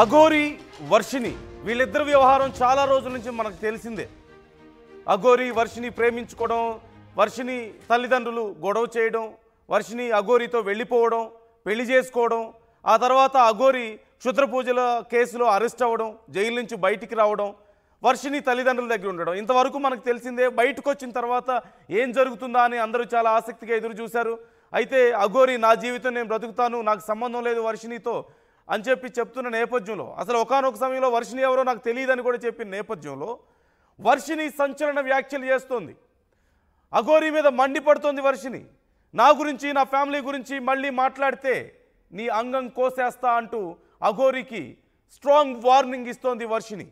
అఘోరి వర్షిని వీళ్ళిద్దరి వ్యవహారం చాలా రోజుల నుంచి మనకు తెలిసిందే. అఘోరి వర్షిని ప్రేమించుకోవడం, వర్షిని తల్లిదండ్రులు గొడవ చేయడం, వర్షిని అఘోరితో వెళ్ళిపోవడం, పెళ్లి చేసుకోవడం, ఆ తర్వాత అఘోరి క్షుద్ర పూజల కేసులో అరెస్ట్ అవ్వడం, జైలు నుంచి బయటికి రావడం, వర్షిని తల్లిదండ్రుల దగ్గర ఉండడం ఇంతవరకు మనకు తెలిసిందే. బయటకు వచ్చిన తర్వాత ఏం జరుగుతుందా అని అందరూ చాలా ఆసక్తిగా ఎదురు చూశారు. అయితే అఘోరి నా జీవితం నేను బ్రతుకుతాను, నాకు సంబంధం లేదు వర్షినితో అని చెప్తున్న నేపథ్యంలో, అసలు ఒకానొక సమయంలో వర్షిని ఎవరో నాకు తెలియదని కూడా చెప్పిన నేపథ్యంలో వర్షిని సంచలన వ్యాఖ్యలు చేస్తోంది. అఘోరి మీద మండిపడుతోంది వర్షిని. నా గురించి నా ఫ్యామిలీ గురించి మళ్ళీ మాట్లాడితే నీ అంగం కోసేస్తా అంటూ అఘోరికి స్ట్రాంగ్ వార్నింగ్ ఇస్తోంది వర్షిని.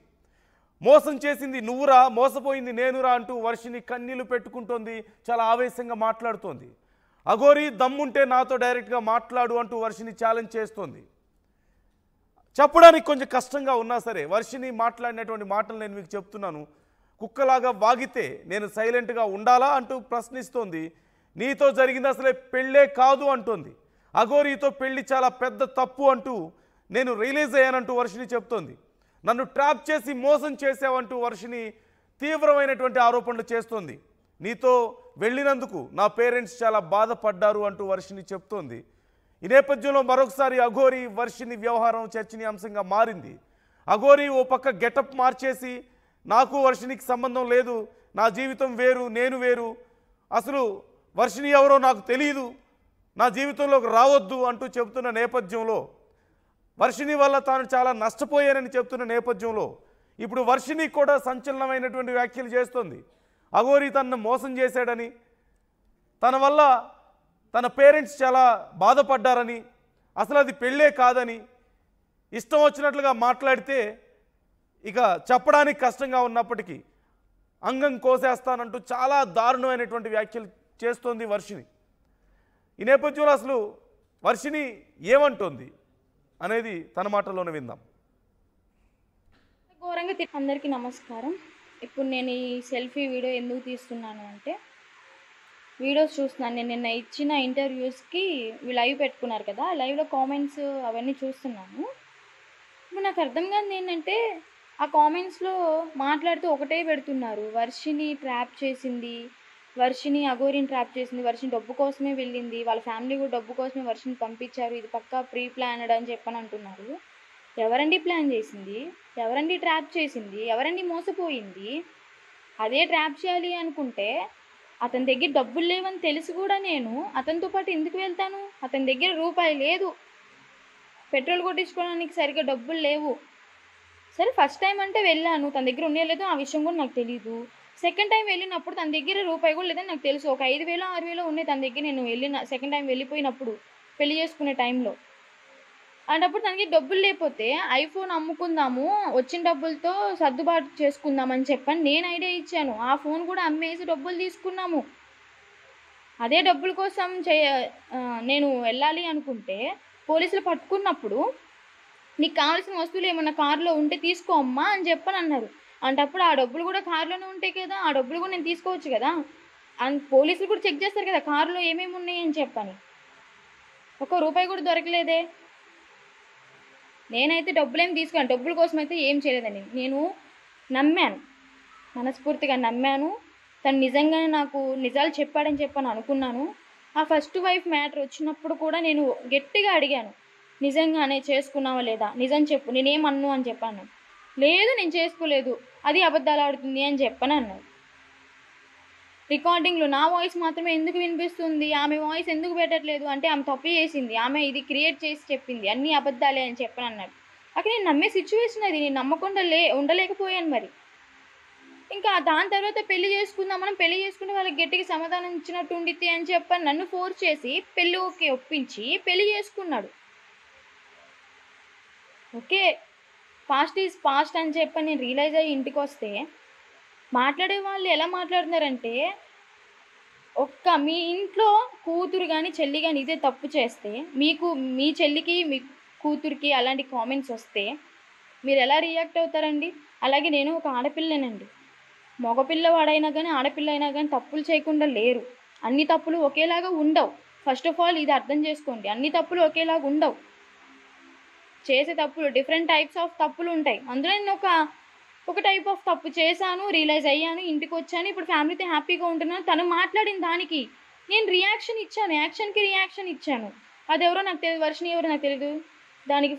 మోసం చేసింది నువ్వురా, మోసపోయింది నేనురా అంటూ వర్షిని కన్నీళ్లు పెట్టుకుంటోంది, చాలా ఆవేశంగా మాట్లాడుతోంది. అఘోరి దమ్ముంటే నాతో డైరెక్ట్గా మాట్లాడు అంటూ వర్షిని ఛాలెంజ్ చేస్తోంది. చెప్పడానికి కొంచెం కష్టంగా ఉన్నా సరే వర్షిని మాట్లాడినటువంటి మాటలు నేను మీకు చెప్తున్నాను. కుక్కలాగా వాగితే నేను సైలెంట్గా ఉండాలా అంటూ ప్రశ్నిస్తోంది. నీతో జరిగింది అసలే పెళ్ళే కాదు అంటోంది. అఘోరితో పెళ్లి చాలా పెద్ద తప్పు అంటూ నేను రియలైజ్ అయ్యానంటూ వర్షిని చెప్తోంది. నన్ను ట్రాప్ చేసి మోసం చేసావంటూ వర్షిని తీవ్రమైనటువంటి ఆరోపణలు చేస్తోంది. నీతో వెళ్ళినందుకు నా పేరెంట్స్ చాలా బాధపడ్డారు అంటూ వర్షిని చెప్తోంది. ఈ నేపథ్యంలో మరొకసారి అఘోరి వర్షిని వ్యవహారం చర్చనీయాంశంగా మారింది. అఘోరి ఓ పక్క గెటప్ మార్చేసి నాకు వర్షినికి సంబంధం లేదు, నా జీవితం వేరు, నేను వేరు, అసలు వర్షిని ఎవరో నాకు తెలియదు, నా జీవితంలోకి రావద్దు అంటూ చెబుతున్న నేపథ్యంలో, వర్షిని వల్ల తాను చాలా నష్టపోయానని చెప్తున్న నేపథ్యంలో ఇప్పుడు వర్షిని కూడా సంచలనమైనటువంటి వ్యాఖ్యలు చేస్తోంది. అఘోరి తనను మోసం చేశాడని, తన వల్ల తన పేరెంట్స్ చాలా బాధపడ్డారని, అసలు అది పెళ్ళే కాదని, ఇష్టం వచ్చినట్లుగా మాట్లాడితే ఇక చెప్పడానికి కష్టంగా ఉన్నప్పటికీ అంగం కోసేస్తానంటూ చాలా దారుణమైనటువంటి వ్యాఖ్యలు చేస్తోంది వర్షిని. ఈ నేపథ్యంలో అసలు వర్షిని ఏమంటోంది అనేది తన మాటల్లోనే విందాం. ఘోరంగా అందరికీ నమస్కారం. ఇప్పుడు నేను ఈ సెల్ఫీ వీడియో ఎందుకు తీస్తున్నాను అంటే, వీడియోస్ చూస్తున్నాను. నేను నిన్న ఇచ్చిన ఇంటర్వ్యూస్కి లైవ్ పెట్టుకున్నారు కదా, లైవ్లో కామెంట్స్ అవన్నీ చూస్తున్నాను. ఇప్పుడు నాకు అర్థం కాదు ఏంటంటే, ఆ కామెంట్స్లో మాట్లాడుతూ ఒకటే పెడుతున్నారు. వర్షిని ట్రాప్ చేసింది, వర్షిని అఘోరిని ట్రాప్ చేసింది, వర్షిని డబ్బు కోసమే వెళ్ళింది, వాళ్ళ ఫ్యామిలీ కూడా డబ్బు కోసమే వర్షిని పంపించారు, ఇది పక్కా ప్రీ ప్లానడ్ అని చెప్పని అంటున్నారు. ఎవరండి ప్లాన్ చేసింది? ఎవరండి ట్రాప్ చేసింది? ఎవరండి మోసపోయింది? అదే ట్రాప్ చేయాలి అనుకుంటే అతని దగ్గర డబ్బులు లేవని తెలిసి కూడా నేను అతనితో పాటు ఎందుకు వెళ్తాను? అతని దగ్గర రూపాయి లేదు, పెట్రోల్ కొట్టించుకోవడానికి సరిగ్గా డబ్బులు లేవు. సరే, ఫస్ట్ టైం అంటే వెళ్ళాను, తన దగ్గర ఉండే లేదో ఆ విషయం కూడా నాకు తెలీదు. సెకండ్ టైం వెళ్ళినప్పుడు తన దగ్గర రూపాయి కూడా లేదని నాకు తెలుసు. ఒక 5,000 6,000 ఉన్నాయి తన దగ్గర నేను వెళ్ళిన సెకండ్ టైం వెళ్ళిపోయినప్పుడు, పెళ్లి చేసుకునే టైంలో. అలాంటప్పుడు తనకి డబ్బులు లేకపోతే ఐఫోన్ అమ్ముకుందాము, వచ్చిన డబ్బులతో సర్దుబాటు చేసుకుందామని చెప్పని నేను ఐడియా ఇచ్చాను. ఆ ఫోన్ కూడా అమ్మేసి డబ్బులు తీసుకున్నాము. అదే డబ్బుల కోసం నేను వెళ్ళాలి అనుకుంటే పోలీసులు పట్టుకున్నప్పుడు, నీకు కావాల్సిన వస్తువులు ఏమన్నా కారులో ఉంటే తీసుకో అమ్మా అని చెప్పని అన్నారు. అంటప్పుడు ఆ డబ్బులు కూడా కారులోనే ఉంటాయి కదా, ఆ డబ్బులు కూడా నేను తీసుకోవచ్చు కదా. పోలీసులు కూడా చెక్ చేస్తారు కదా కారులో ఏమేమి ఉన్నాయి అని చెప్పని. ₹1 కూడా దొరకలేదే. నేనైతే డబ్బులు ఏం తీసుకున్నాను, డబ్బుల కోసం అయితే ఏం చేయలేదని నేను నమ్మాను, మనస్ఫూర్తిగా నమ్మాను. తను నిజంగానే నాకు నిజాలు చెప్పాడని చెప్పని అనుకున్నాను. ఆ ఫస్ట్ వైఫ్ మ్యాటర్ వచ్చినప్పుడు కూడా నేను గట్టిగా అడిగాను, నిజంగానే చేసుకున్నావా లేదా, నిజం చెప్పు, నేనేమన్ను అని చెప్పాను. లేదు నేను చేసుకోలేదు, అది అబద్ధాలు ఆడుతుంది అని చెప్పని అన్నాడు. రికార్డింగ్లో నా వాయిస్ మాత్రమే ఎందుకు వినిపిస్తుంది, ఆమె వాయిస్ ఎందుకు పెట్టట్లేదు అంటే ఆమె తప్పు చేసింది, ఆమె ఇది క్రియేట్ చేసి చెప్పింది, అన్నీ అబద్ధాలే అని చెప్పని అన్నాడు. అక్కడ నేను నమ్మే సిచ్యువేషన్ అది, నేను నమ్మకుండా ఉండలేకపోయాను. మరి ఇంకా దాని తర్వాత పెళ్లి చేసుకుందామని పెళ్లి చేసుకుంటే వాళ్ళకి గట్టిగా సమాధానం ఇచ్చినట్టు ఉండితే అని చెప్పని నన్ను ఫోర్స్ చేసి పెళ్ళి ఒప్పించి పెళ్లి చేసుకున్నాడు. ఓకే, పాస్ట్ ఈజ్ పాస్ట్ అని చెప్పని నేను రియలైజ్ అయ్యి ఇంటికి వస్తే, మాట్లాడే వాళ్ళు ఎలా మాట్లాడుతున్నారంటే, మీ ఇంట్లో కూతురు కానీ చెల్లి కానీ ఇదే తప్పు చేస్తే, మీకు మీ చెల్లికి మీ కూతురికి అలాంటి కామెంట్స్ వస్తే మీరు ఎలా రియాక్ట్ అవుతారండి? అలాగే నేను ఒక ఆడపిల్లనేనండి. మగపిల్లవాడైనా కానీ ఆడపిల్ల అయినా కానీ తప్పులు చేయకుండా లేరు. అన్ని తప్పులు ఒకేలాగా ఉండవు. ఫస్ట్ ఆఫ్ ఆల్ ఇది అర్థం చేసుకోండి, అన్ని తప్పులు ఒకేలాగా ఉండవు. చేసే తప్పులు డిఫరెంట్ టైప్స్ ఆఫ్ తప్పులు ఉంటాయి. అందులో నేను ఒక టైప్ ఆఫ్ తప్పు చేశాను, రియలైజ్ అయ్యాను, ఇంటికి వచ్చాను, ఇప్పుడు ఫ్యామిలీతో హ్యాపీగా ఉంటున్నాను. తను మాట్లాడిన దానికి నేను రియాక్షన్ ఇచ్చాను, యాక్షన్కి రియాక్షన్ ఇచ్చాను. అది ఎవరో నాకు తెలియదు, వర్షిని ఎవరో నాకు తెలియదు. దానికి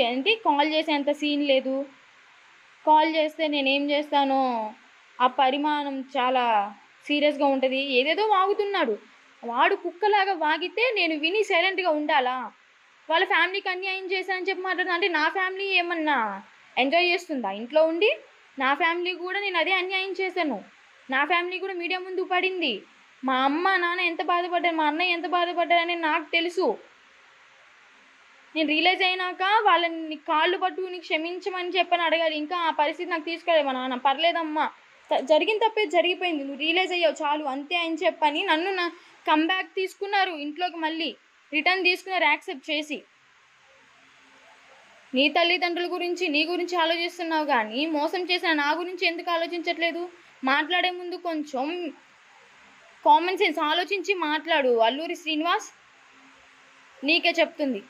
ఏంటి కాల్ చేసేంత సీన్ లేదు. కాల్ చేస్తే నేనేం చేస్తానో ఆ పరిమాణం చాలా సీరియస్గా ఉంటుంది. ఏదేదో వాగుతున్నాడు. వాడు కుక్కలాగా వాగితే నేను విని సైలెంట్గా ఉండాలా? వాళ్ళ ఫ్యామిలీకి అన్యాయం చేశానని చెప్పి మాట్లాడుతున్నా అంటే నా ఫ్యామిలీ ఏమన్నా ఎంజాయ్ చేస్తుందా ఇంట్లో ఉండి? నా ఫ్యామిలీ కూడా నేను అదే అన్యాయం చేశాను. నా ఫ్యామిలీ కూడా మీడియా ముందు పడింది. మా అమ్మ నాన్న ఎంత బాధపడ్డారు, మా అన్నయ్య ఎంత బాధపడ్డారని నాకు తెలుసు. నేను రియలైజ్ అయినాక వాళ్ళని కాళ్ళు పట్టుకుని క్షమించమని చెప్పని అడగాలి. ఇంకా ఆ పరిస్థితి నాకు తీసుకెళ్ళాలి. మా నాన్న పర్లేదమ్మా, జరిగిన తప్పే జరిగిపోయింది, నువ్వు రియలైజ్ అయ్యావు చాలు అంతే అని చెప్పని నన్ను కమ్బ్యాక్ తీసుకున్నారు. ఇంట్లోకి మళ్ళీ రిటర్న్ తీసుకున్నారు యాక్సెప్ట్ చేసి. నీ తల్లిదండ్రుల గురించి నీ గురించి ఆలోచిస్తున్నావు కానీ మోసం చేసిన నా గురించి ఎందుకు ఆలోచించట్లేదు? మాట్లాడే ముందు కొంచెం కామన్ సెన్స్ ఆలోచించి మాట్లాడు. అల్లూరి శ్రీనివాస్ నీకే చెప్తుంది.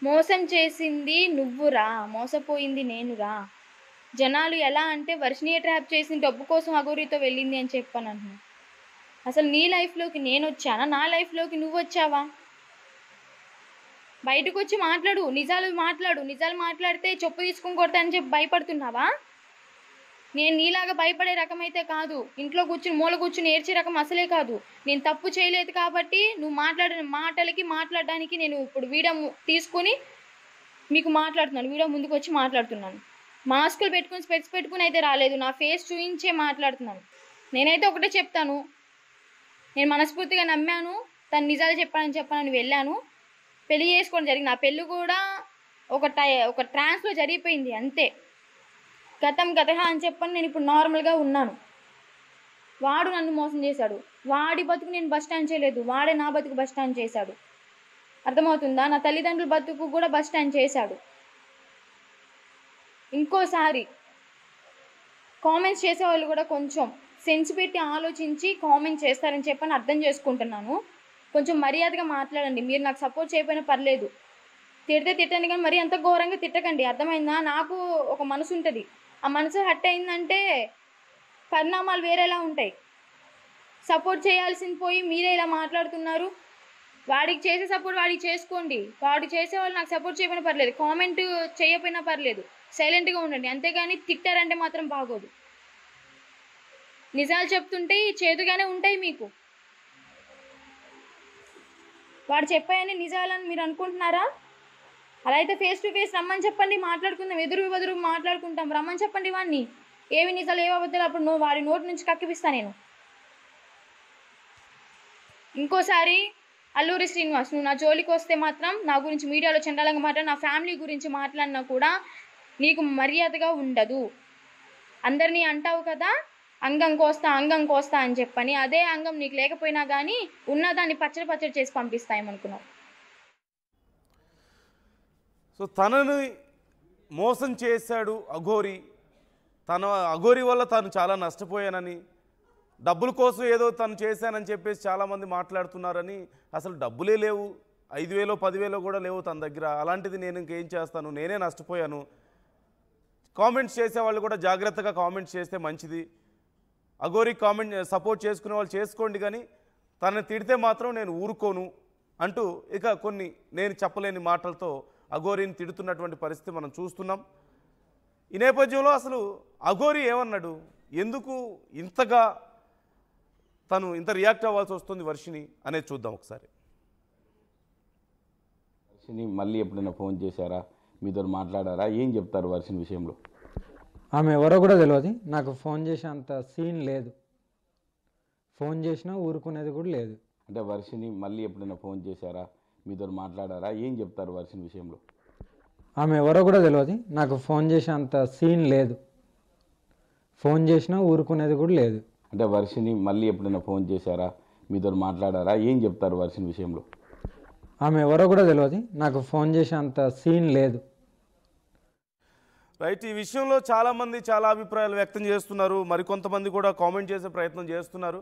మోసం చేసింది నువ్వురా, మోసపోయింది నేనురా. జనాలు ఎలా అంటే వర్షిని ట్రాప్ చేసిన డబ్బు కోసం అఘోరితో వెళ్ళింది అని చెప్పాను అంటున్నా. అసలు నీ లైఫ్లోకి నేను వచ్చానా, నా లైఫ్లోకి నువ్వు వచ్చావా? బయటకు వచ్చి మాట్లాడు, నిజాలు మాట్లాడు. నిజాలు మాట్లాడితే చెప్పు తీసుకుని కొడతానని చెప్పి భయపడుతున్నావా? నేను నీలాగా భయపడే రకం అయితే కాదు. ఇంట్లో కూర్చుని మూల కూర్చుని ఏడ్చే రకం అసలే కాదు. నేను తప్పు చేయలేదు కాబట్టి నువ్వు మాట్లాడిన మాట్లాడడానికి నేను ఇప్పుడు వీడియో తీసుకుని మీకు మాట్లాడుతున్నాను. వీడియో ముందుకు వచ్చి మాట్లాడుతున్నాను. మాస్కులు పెట్టుకుని స్పెక్స్ పెట్టుకుని అయితే రాలేదు, నా ఫేస్ చూయించే మాట్లాడుతున్నాను. నేనైతే ఒకటే చెప్తాను, నేను మనస్ఫూర్తిగా నమ్మాను, తను నిజాలు చెప్పానని వెళ్ళాను. పెళ్లి చేసుకోవడం జరిగింది. ఆ పెళ్ళి కూడా ఒక ట్రాన్స్లో జరిగిపోయింది అంతే. గతం అని చెప్పని నేను ఇప్పుడు నార్మల్గా ఉన్నాను. వాడు నన్ను మోసం చేశాడు. వాడి బతుకు నేను బస్ స్టాండ్ చేయలేదు, వాడే నా బతుకు బస్ స్టాండ్ చేశాడు. అర్థమవుతుందా? నా తల్లిదండ్రుల బతుకు కూడా బస్ స్టాండ్ చేశాడు. ఇంకోసారి కామెంట్స్ చేసేవాళ్ళు కూడా కొంచెం సెన్స్ పెట్టి ఆలోచించి కామెంట్ చేస్తారని చెప్పని అర్థం చేసుకుంటున్నాను. కొంచెం మర్యాదగా మాట్లాడండి. మీరు నాకు సపోర్ట్ చేయకపోయినా పర్లేదు, తిట్టండి కానీ మరీ అంత ఘోరంగా తిట్టకండి. అర్థమైందా? నాకు ఒక మనసు ఉంటుంది. ఆ మనసు హట్ అయిందంటే పరిణామాలు వేరేలా ఉంటాయి. సపోర్ట్ చేయాల్సింది పోయి మీరే ఇలా మాట్లాడుతున్నారు. వాడికి చేసే సపోర్ట్ వాడికి చేసుకోండి. వాడు చేసేవాళ్ళు నాకు సపోర్ట్ చేయకపోయినా పర్లేదు, కామెంట్ చేయకపోయినా పర్లేదు, సైలెంట్గా ఉండండి. అంతేగాని తిట్టారంటే మాత్రం బాగోదు. నిజాలు చెప్తుంటే చేదుగానే ఉంటాయి మీకు. వాడు చెప్పాయని నిజాలని మీరు అనుకుంటున్నారా? అలా అయితే ఫేస్ టు ఫేస్ రమ్మని చెప్పండి, మాట్లాడుకుందాం. ఎదురు మాట్లాడుకుంటాం. రమ్మని చెప్పండి వాడిని. ఏవి నిజాలు ఏవి అబద్ధాలు అప్పుడు వాడి నోటి నుంచి కక్కిపిస్తా నేను. ఇంకోసారి అల్లూరి శ్రీనివాస్ నువ్వు నా జోలికి వస్తే మాత్రం నా గురించి మీడియాలో చండాలంగా మాట్లాడి నా ఫ్యామిలీ గురించి మాట్లాడినా కూడా నీకు మర్యాదగా ఉండదు. అందరినీ అంటావు కదా అంగం కోస్తా అని చెప్పని, అదే అంగం నీకు లేకపోయినా కానీ ఉన్నదాన్ని పచ్చడి చేసి పంపిస్తాయేమనుకున్నావు. సో తనని మోసం చేశాడు అఘోరి. అఘోరి వల్ల తను చాలా నష్టపోయానని, డబ్బుల కోసం ఏదో తను చేశానని చెప్పేసి చాలామంది మాట్లాడుతున్నారని. అసలు డబ్బులే లేవు, 5,000 10,000 కూడా లేవు తన దగ్గర. అలాంటిది నేను ఇంకేం చేస్తాను, నేనే నష్టపోయాను. కామెంట్స్ చేసేవాళ్ళు కూడా జాగ్రత్తగా కామెంట్స్ చేస్తే మంచిది. అఘోరి కామెంట్ సపోర్ట్ చేసుకునే వాళ్ళు చేసుకోండి, కానీ తనని తిడితే మాత్రం నేను ఊరుకోను అంటూ ఇక కొన్ని నేను చెప్పలేని మాటలతో అఘోరిని తిడుతున్నటువంటి పరిస్థితి మనం చూస్తున్నాం. ఈ నేపథ్యంలో అసలు అఘోరి ఏమన్నాడు, ఎందుకు ఇంతగా తను ఇంత రియాక్ట్ అవ్వాల్సి వస్తుంది వర్షిని అనేది చూద్దాం ఒకసారి. వర్షిని మళ్ళీ ఎప్పుడైనా ఫోన్ చేశారా, మీతో మాట్లాడారా, ఏం చెప్తారు వర్షిని విషయంలో? ఆమె ఎవరో కూడా తెలియదు. నాకు ఫోన్ చేసే అంత సీన్ లేదు. ఫోన్ చేసినా ఊరుకునేది కూడా లేదు. అంటే వర్షిని మళ్ళీ ఎప్పుడైనా ఫోన్ చేశారా, మీతో మాట్లాడారా, ఏం చెప్తారు వర్షిని విషయంలో? ఆమె ఎవరో కూడా తెలియదు. నాకు ఫోన్ చేసే అంత సీన్ లేదు. ఫోన్ చేసినా ఊరుకునేది కూడా లేదు. అంటే వర్షిని మళ్ళీ ఎప్పుడైనా ఫోన్ చేశారా, మీతో మాట్లాడారా, ఏం చెప్తారు వర్షిని విషయంలో? ఆమె ఎవరో కూడా తెలియదు. నాకు ఫోన్ చేసే అంత సీన్ లేదు. రైట్. ఈ విషయంలో చాలామంది చాలా అభిప్రాయాలు వ్యక్తం చేస్తున్నారు. మరికొంతమంది కూడా కామెంట్ చేసే ప్రయత్నం చేస్తున్నారు.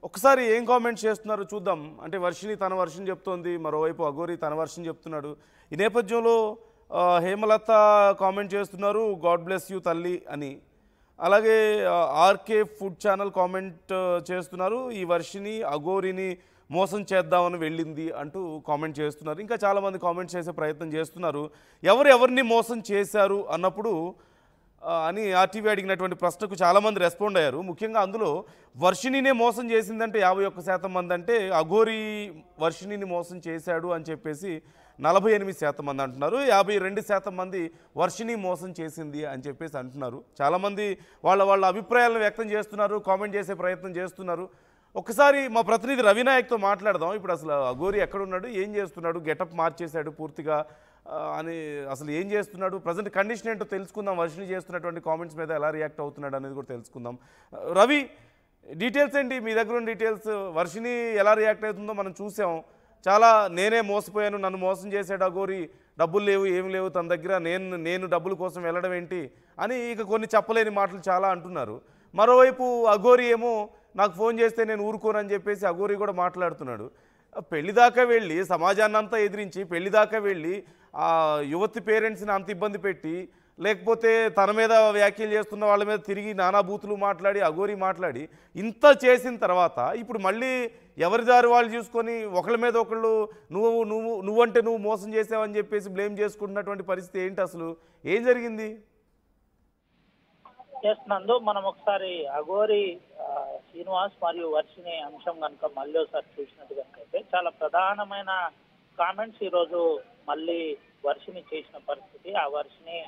ఒకసారి ఏం కామెంట్స్ చేస్తున్నారో చూద్దాం. అంటే వర్షిని తన వర్షం చెప్తోంది, మరోవైపు అఘోరి తన వర్షం చెప్తున్నాడు. ఈ నేపథ్యంలో హేమలత కామెంట్ చేస్తున్నారు, గాడ్ బ్లెస్ యూ తల్లి అని. అలాగే ఆర్కే ఫుడ్ ఛానల్ కామెంట్ చేస్తున్నారు, ఈ వర్షిని అఘోరిని మోసం చేద్దామని వెళ్ళింది అంటూ కామెంట్ చేస్తున్నారు. ఇంకా చాలామంది కామెంట్ చేసే ప్రయత్నం చేస్తున్నారు. ఎవరిని మోసం చేశారు అన్నప్పుడు అని ఆర్టీవీ అడిగినటువంటి ప్రశ్నకు చాలామంది రెస్పాండ్ అయ్యారు. ముఖ్యంగా అందులో వర్షినినే మోసం చేసిందంటే 51% మంది, అంటే అఘోరి వర్షినిని మోసం చేశాడు అని చెప్పేసి 48% మంది అంటున్నారు. 52% మంది వర్షిని మోసం చేసింది అని చెప్పేసి అంటున్నారు. చాలామంది వాళ్ళ అభిప్రాయాలను వ్యక్తం చేస్తున్నారు, కామెంట్ చేసే ప్రయత్నం చేస్తున్నారు. ఒకసారి మా ప్రతినిధి రవినాయక్తో మాట్లాడదాం. ఇప్పుడు అసలు అఘోరి ఎక్కడున్నాడు, ఏం చేస్తున్నాడు, గెటప్ మార్చేశాడు పూర్తిగా అని, అసలు ఏం చేస్తున్నాడు, ప్రజెంట్ కండిషన్ ఏంటో తెలుసుకుందాం. వర్షిని చేస్తున్నటువంటి కామెంట్స్ మీద ఎలా రియాక్ట్ అవుతున్నాడు అనేది కూడా తెలుసుకుందాం. రవి, డీటెయిల్స్ ఏంటి, మీ దగ్గర ఉన్న డీటెయిల్స్? వర్షిని ఎలా రియాక్ట్ అవుతుందో మనం చూసాం. చాలా నేనే మోసపోయాను, నన్ను మోసం చేశాడు అఘోరి, డబ్బులు లేవు, ఏమి లేవు తన దగ్గర, నేను డబ్బుల కోసం వెళ్ళడం ఏంటి అని ఇక కొన్ని చెప్పలేని మాటలు చాలా అంటున్నారు. మరోవైపు అఘోరి ఏమో నాకు ఫోన్ చేస్తే నేను ఊరుకోనని చెప్పేసి అఘోరి కూడా మాట్లాడుతున్నాడు. పెళ్లి దాకా వెళ్ళి సమాజాన్ని అంతా ఎదిరించి పెళ్లి దాకా వెళ్ళి ఆ యువతి పేరెంట్స్ని అంత ఇబ్బంది పెట్టి, లేకపోతే తన మీద వ్యాఖ్యలు చేస్తున్న వాళ్ళ మీద తిరిగి నానా బూతులు మాట్లాడి అఘోరి మాట్లాడి ఇంత చేసిన తర్వాత ఇప్పుడు మళ్ళీ ఎవరి దారి వాళ్ళు చూసుకొని ఒకళ్ళ మీద ఒకళ్ళు నువ్వంటే నువ్వు మోసం చేసావని చెప్పేసి బ్లేమ్ చేసుకుంటున్నటువంటి పరిస్థితి ఏంటి, అసలు ఏం జరిగింది? నందు, మనం ఒకసారి అఘోరి శ్రీనివాస్ మరియు వర్షిని అంశం కనుక మళ్ళీ ఒకసారి చూసినట్టు కనుకైతే చాలా ప్రధానమైన కామెంట్స్ ఈరోజు మళ్ళీ వర్షిని చేసిన పరిస్థితి. ఆ వర్షిని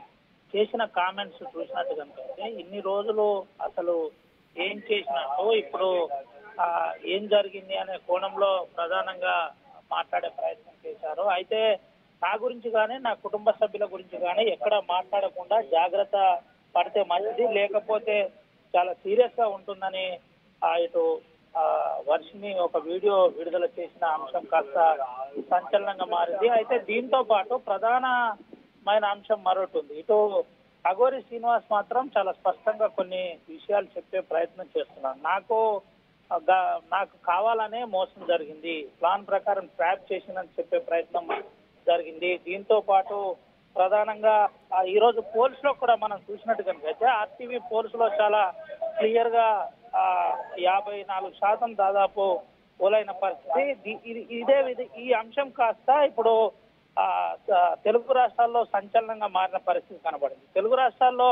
చేసిన కామెంట్స్ చూసినట్టు కనుకైతే ఇన్ని రోజులు అసలు ఏం చేసినట్టు, ఇప్పుడు ఏం జరిగింది అనే కోణంలో ప్రధానంగా మాట్లాడే ప్రయత్నం చేశారు. అయితే నా గురించి కానీ నా కుటుంబ సభ్యుల గురించి కానీ ఎక్కడ మాట్లాడకుండా జాగ్రత్త పడితే మంచిది, లేకపోతే చాలా సీరియస్ గా ఉంటుందని ఇటు వర్షిని ఒక వీడియో విడుదల చేసిన అంశం కాస్త సంచలనంగా మారింది. అయితే దీంతో పాటు ప్రధానమైన అంశం మరొకటి ఉంది. ఇటు అఘోరి శ్రీనివాస్ మాత్రం చాలా స్పష్టంగా కొన్ని విషయాలు చెప్పే ప్రయత్నం చేస్తున్నాడు. నాకు కావాలనే మోసం జరిగింది, ప్లాన్ ప్రకారం ట్రాప్ చేసిందని చెప్పే ప్రయత్నం జరిగింది. దీంతో పాటు ప్రధానంగా ఈ రోజు పోల్స్ లో కూడా మనం చూసినట్టు కనుకైతే ఆర్టీవీ పోల్స్ లో చాలా క్లియర్ గా 54% దాదాపు పోలైన పరిస్థితి. ఈ అంశం కాస్త ఇప్పుడు తెలుగు రాష్ట్రాల్లో సంచలనంగా మారిన పరిస్థితి కనబడింది. తెలుగు రాష్ట్రాల్లో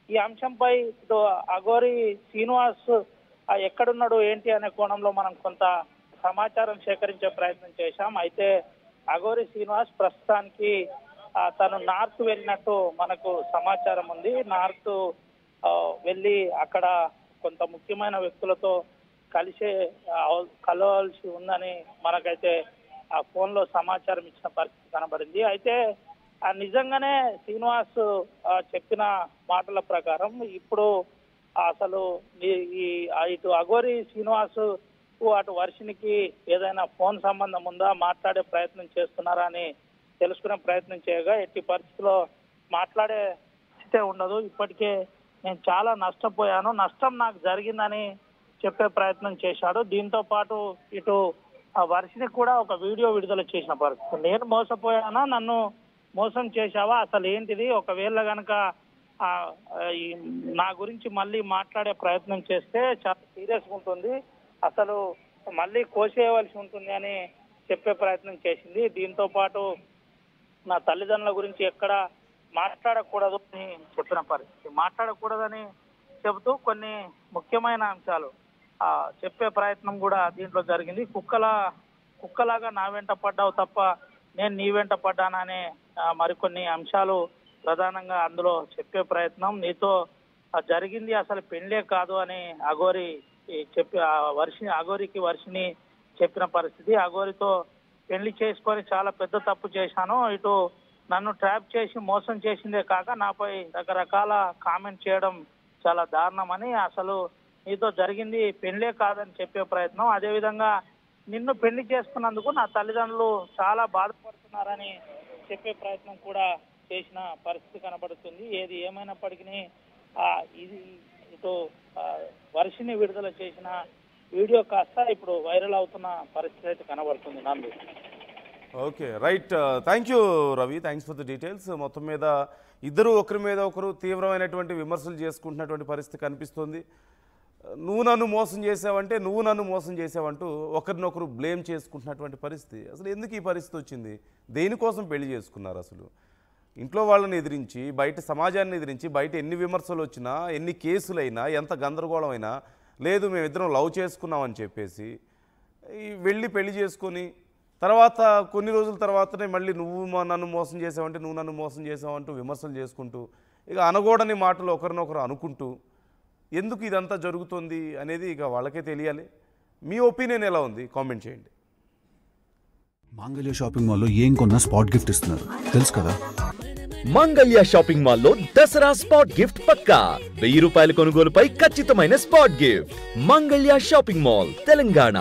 ఈ అంశంపై ఇటు అఘోరి శ్రీనివాస్ ఎక్కడున్నాడు ఏంటి అనే కోణంలో మనం కొంత సమాచారం సేకరించే ప్రయత్నం చేశాం. అయితే అఘోరి శ్రీనివాస్ ప్రస్తుతానికి తను నార్త్ వెళ్ళినట్టు మనకు సమాచారం ఉంది. నార్త్ వెళ్ళి అక్కడ కొంత ముఖ్యమైన వ్యక్తులతో కలవాల్సి ఉందని మనకైతే ఆ ఫోన్ లో సమాచారం ఇచ్చిన పరిస్థితి కనబడింది. అయితే నిజంగానే శ్రీనివాస్ చెప్పిన మాటల ప్రకారం ఇప్పుడు అసలు ఇటు అఘోరి శ్రీనివాస్ అటు వర్షినికి ఏదైనా ఫోన్ సంబంధం ఉందా, మాట్లాడే ప్రయత్నం చేస్తున్నారా అని తెలుసుకునే ప్రయత్నం చేయగా ఎట్టి పరిస్థితిలో మాట్లాడే స్థితే ఉండదు, ఇప్పటికే నేను చాలా నష్టపోయాను, నష్టం నాకు జరిగిందని చెప్పే ప్రయత్నం చేశాడు. దీంతో పాటు ఇటు వర్షిని కూడా ఒక వీడియో విడుదల చేసిన పరిస్థితి. నేను మోసపోయానా, నన్ను మోసం చేశావా, అసలు ఏంటిది, ఒకవేళ కనుక నా గురించి మళ్ళీ మాట్లాడే ప్రయత్నం చేస్తే చాలా సీరియస్గా ఉంటుంది, అసలు మళ్ళీ కోసేయవలసి ఉంటుంది అని చెప్పే ప్రయత్నం చేసింది. దీంతో పాటు నా తల్లిదండ్రుల గురించి ఎక్కడ మాట్లాడకూడదు అని చెప్పిన పరిస్థితి. మాట్లాడకూడదని చెబుతూ కొన్ని ముఖ్యమైన అంశాలు చెప్పే ప్రయత్నం కూడా దీంట్లో జరిగింది. కుక్కలాగా నా వెంట పడ్డావు తప్ప నేను నీ వెంట పడ్డాననే మరికొన్ని అంశాలు ప్రధానంగా అందులో చెప్పే ప్రయత్నం. నీతో జరిగింది అసలు పెళ్లే కాదు అని అఘోరి అఘోరికి వర్షిని చెప్పిన పరిస్థితి. అఘోరితో పెళ్లి చేసుకొని చాలా పెద్ద తప్పు చేశాను, ఇటు నన్ను ట్రాప్ చేసి మోసం చేసిందే కాక నాపై రకరకాల కామెంట్ చేయడం చాలా దారుణమని, అసలు నీతో జరిగింది పెళ్లే కాదని చెప్పే ప్రయత్నం. అదేవిధంగా నిన్ను పెళ్లి చేసుకున్నందుకు నా తల్లిదండ్రులు చాలా బాధపడుతున్నారని చెప్పే ప్రయత్నం కూడా చేసిన పరిస్థితి కనబడుతుంది. ఏది ఏమైనప్పటికీ ఇటు వర్షిని విడుదల చేసిన వీడియో కాస్త ఇప్పుడు వైరల్ అవుతున్న పరిస్థితి అయితే కనబడుతుంది. నందు okay right, thank you Ravi, thanks for the details. మొత్తం మీద ఇద్దరు ఒకరి మీద ఒకరు తీవ్రమైనటువంటి విమర్శలు చేసుకుంటున్నటువంటి పరిస్థితి కనిపిస్తుంది. నువ్వు నన్ను మోసం చేసావంటే నువ్వు నన్ను మోసం చేసావంటూ ఒకరినొకరు బ్లేమ్ చేసుకుంటున్నటువంటి పరిస్థితి. అసలు ఎందుకు ఈ పరిస్థితి వచ్చింది? దేనికోసం పెళ్లి చేసుకున్నారు? అసలు ఇంట్లో వాళ్ళని ఎదిరించి, బయట సమాజాన్ని ఎదిరించి, బయట ఎన్ని విమర్శలు వచ్చినా, ఎన్ని కేసులైనా, ఎంత గందరగోళం అయినా, లేదు మేమిద్దరం లవ్ చేసుకున్నామని చెప్పేసి వెళ్ళి పెళ్లి చేసుకొని తర్వాత కొన్ని రోజుల తర్వాతనే మళ్ళీ నువ్వు నన్ను మోసం చేసావంటే నువ్వు నన్ను మోసం చేసావంటూ విమర్శలు చేసుకుంటూ ఇక అనకూడని మాటలు ఒకరినొకరు అనుకుంటూ ఎందుకు ఇదంతా జరుగుతుంది అనేది ఇక వాళ్ళకే తెలియాలి. మీ ఒపీనియన్ ఎలా ఉంది? కామెంట్ చేయండి. మాంగళ్య షాపింగ్ మాల్లో ఏం కొన్నా స్పాట్ గిఫ్ట్ ఇస్తున్నారు తెలుసు కదా. మంగళ్య షాపింగ్ మాల్లో దసరా స్పాట్ గిఫ్ట్ పక్కా. 1000 రూపాయల కొనుగోలుపై ఖచ్చితమైన spot gift. Mangalya shopping mall, Telangana.